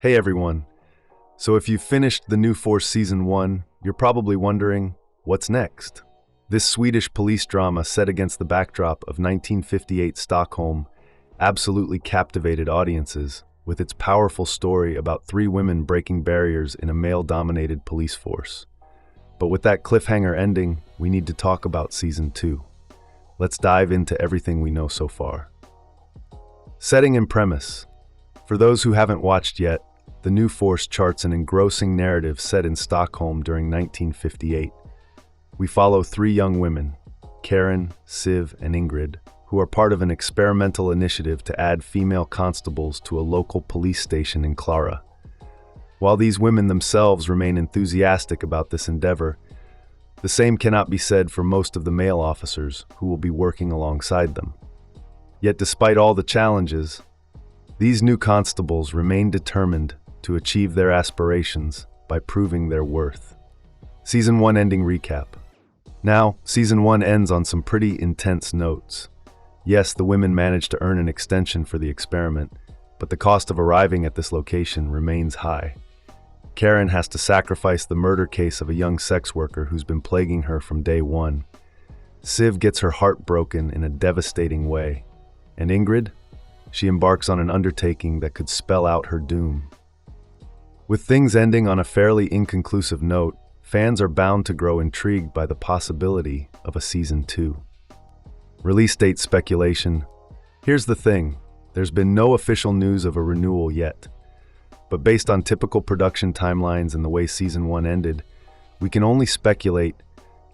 Hey everyone. So if you've finished the New Force Season 1, you're probably wondering, what's next? This Swedish police drama set against the backdrop of 1958 Stockholm absolutely captivated audiences with its powerful story about three women breaking barriers in a male-dominated police force. But with that cliffhanger ending, we need to talk about Season 2. Let's dive into everything we know so far. Setting and premise. For those who haven't watched yet, The New Force charts an engrossing narrative set in Stockholm during 1958. We follow three young women, Carin, Siv, and Ingrid, who are part of an experimental initiative to add female constables to a local police station in Klara. While these women themselves remain enthusiastic about this endeavor, the same cannot be said for most of the male officers who will be working alongside them. Yet despite all the challenges, these new constables remain determined to achieve their aspirations by proving their worth. Season 1 ending recap. Now, Season 1 ends on some pretty intense notes. Yes, the women managed to earn an extension for the experiment, but the cost of arriving at this location remains high. Carin has to sacrifice the murder case of a young sex worker who's been plaguing her from day one. Siv gets her heart broken in a devastating way. And Ingrid? She embarks on an undertaking that could spell out her doom. With things ending on a fairly inconclusive note, fans are bound to grow intrigued by the possibility of a Season 2. Release date speculation. Here's the thing, there's been no official news of a renewal yet. But based on typical production timelines and the way Season 1 ended, we can only speculate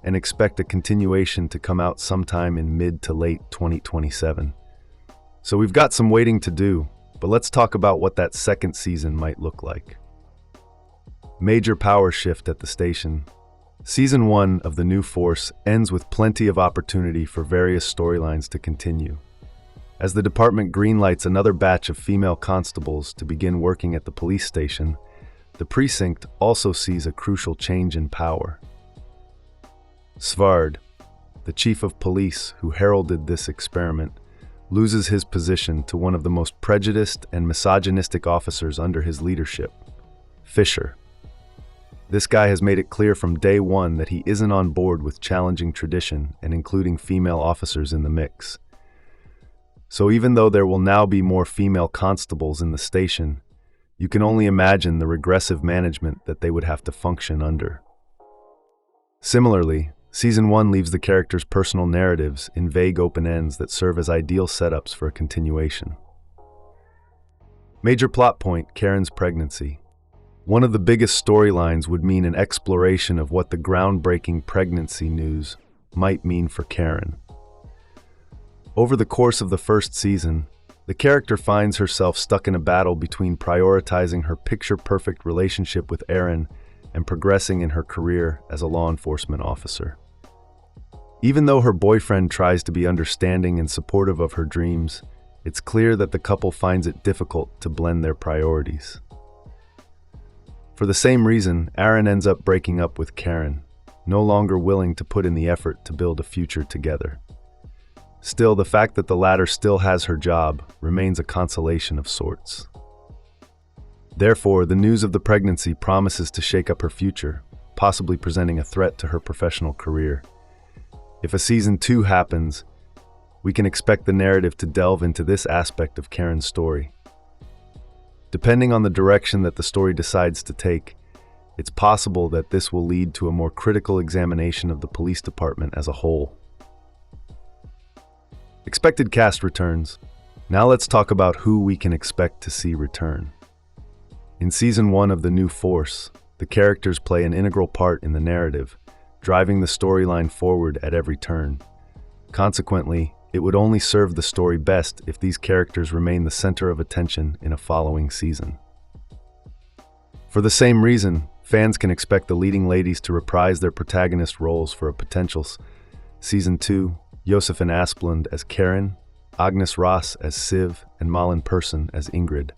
and expect a continuation to come out sometime in mid to late 2027. So we've got some waiting to do, but let's talk about what that second season might look like. Major power shift at the station. Season 1 of The New Force ends with plenty of opportunity for various storylines to continue. As the department greenlights another batch of female constables to begin working at the police station, the precinct also sees a crucial change in power. Svard, the chief of police who heralded this experiment, loses his position to one of the most prejudiced and misogynistic officers under his leadership, Fischer. This guy has made it clear from day one that he isn't on board with challenging tradition and including female officers in the mix. So even though there will now be more female constables in the station, you can only imagine the regressive management that they would have to function under. Similarly, Season 1 leaves the characters' personal narratives in vague open ends that serve as ideal setups for a continuation. Major plot point, Carin's pregnancy. One of the biggest storylines would mean an exploration of what the groundbreaking pregnancy news might mean for Carin. Over the course of the first season, the character finds herself stuck in a battle between prioritizing her picture-perfect relationship with Aaron and progressing in her career as a law enforcement officer. Even though her boyfriend tries to be understanding and supportive of her dreams, it's clear that the couple finds it difficult to blend their priorities. For the same reason, Aaron ends up breaking up with Carin, no longer willing to put in the effort to build a future together. Still, the fact that the latter still has her job remains a consolation of sorts. Therefore, the news of the pregnancy promises to shake up her future, possibly presenting a threat to her professional career. If a Season 2 happens, we can expect the narrative to delve into this aspect of Carin's story. Depending on the direction that the story decides to take, it's possible that this will lead to a more critical examination of the police department as a whole. Expected cast returns. Now let's talk about who we can expect to see return. In Season 1 of The New Force, the characters play an integral part in the narrative, driving the storyline forward at every turn. Consequently, it would only serve the story best if these characters remain the center of attention in a following season. For the same reason, fans can expect the leading ladies to reprise their protagonist roles for a potential Season 2, Josefin Asplund as Carin, Agnes Ross as Siv, and Malin Persson as Ingrid.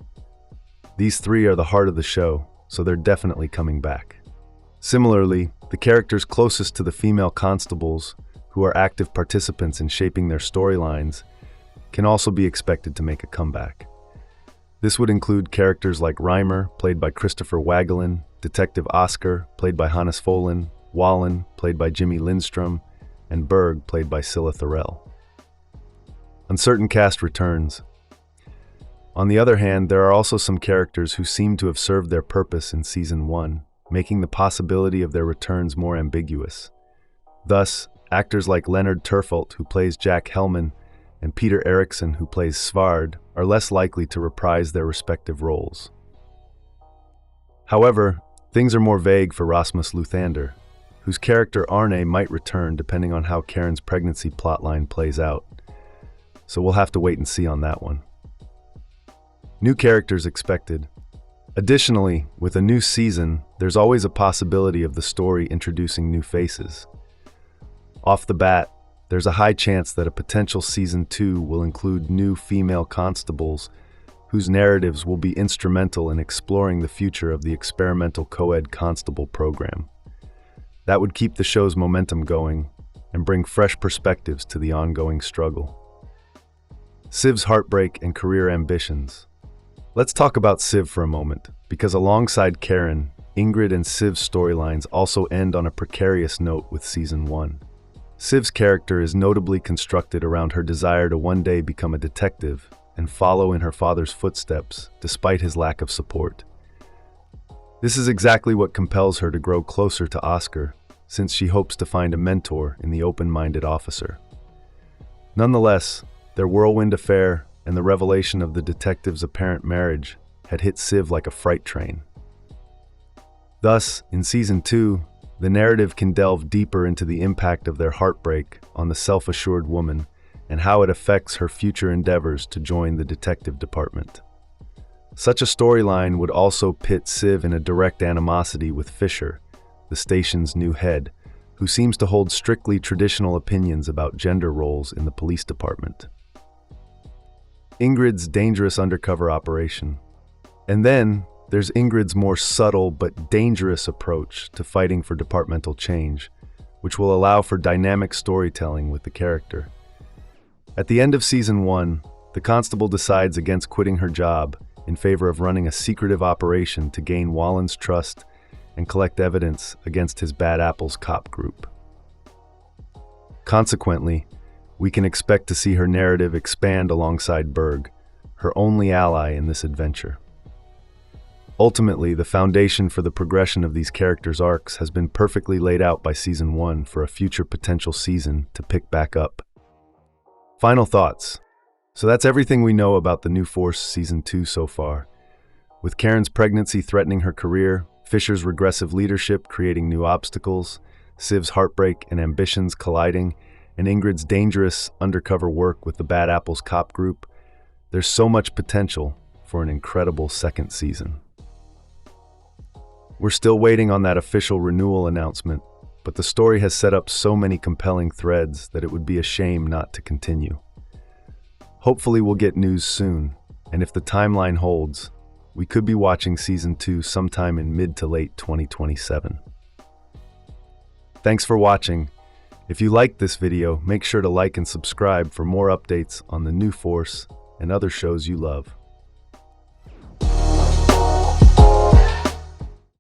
These three are the heart of the show, so they're definitely coming back. Similarly, the characters closest to the female constables, who are active participants in shaping their storylines, can also be expected to make a comeback. This would include characters like Reimer, played by Christopher Wagelin, Detective Oscar, played by Hannes Folin, Wallen, played by Jimmy Lindstrom, and Berg, played by Scylla Thorell. Uncertain cast returns. On the other hand, there are also some characters who seem to have served their purpose in Season 1, making the possibility of their returns more ambiguous. Thus, actors like Leonard Turfelt, who plays Jack Hellman, and Peter Eriksson, who plays Svard, are less likely to reprise their respective roles. However, things are more vague for Rasmus Luthander, whose character Arne might return depending on how Carin's pregnancy plotline plays out. So we'll have to wait and see on that one. New characters expected. Additionally, with a new season, there's always a possibility of the story introducing new faces. Off the bat, there's a high chance that a potential Season 2 will include new female constables whose narratives will be instrumental in exploring the future of the experimental co-ed constable program. That would keep the show's momentum going and bring fresh perspectives to the ongoing struggle. Civ's heartbreak and career ambitions. Let's talk about Civ for a moment, because alongside Carin, Ingrid and Civ's storylines also end on a precarious note with Season 1. Civ's character is notably constructed around her desire to one day become a detective and follow in her father's footsteps, despite his lack of support. This is exactly what compels her to grow closer to Oscar, since she hopes to find a mentor in the open-minded officer. Nonetheless, their whirlwind affair and the revelation of the detective's apparent marriage had hit Civ like a freight train. Thus, in Season 2, the narrative can delve deeper into the impact of their heartbreak on the self-assured woman and how it affects her future endeavors to join the detective department. Such a storyline would also pit Civ in a direct animosity with Fischer, the station's new head, who seems to hold strictly traditional opinions about gender roles in the police department. Ingrid's dangerous undercover operation. And then, there's Ingrid's more subtle but dangerous approach to fighting for departmental change, which will allow for dynamic storytelling with the character. At the end of Season 1, the constable decides against quitting her job in favor of running a secretive operation to gain Wallen's trust and collect evidence against his Bad Apples cop group. Consequently, we can expect to see her narrative expand alongside Berg, her only ally in this adventure. Ultimately, the foundation for the progression of these characters' arcs has been perfectly laid out by Season 1 for a future potential season to pick back up. Final thoughts. So that's everything we know about the New Force Season 2 so far. With Carin's pregnancy threatening her career, Fischer's regressive leadership creating new obstacles, Civ's heartbreak and ambitions colliding, and Ingrid's dangerous undercover work with the Bad Apples cop group, there's so much potential for an incredible second season. We're still waiting on that official renewal announcement, but the story has set up so many compelling threads that it would be a shame not to continue. Hopefully we'll get news soon, and if the timeline holds, we could be watching Season 2 sometime in mid to late 2027. Thanks for watching. If you liked this video, make sure to like and subscribe for more updates on the New Force and other shows you love.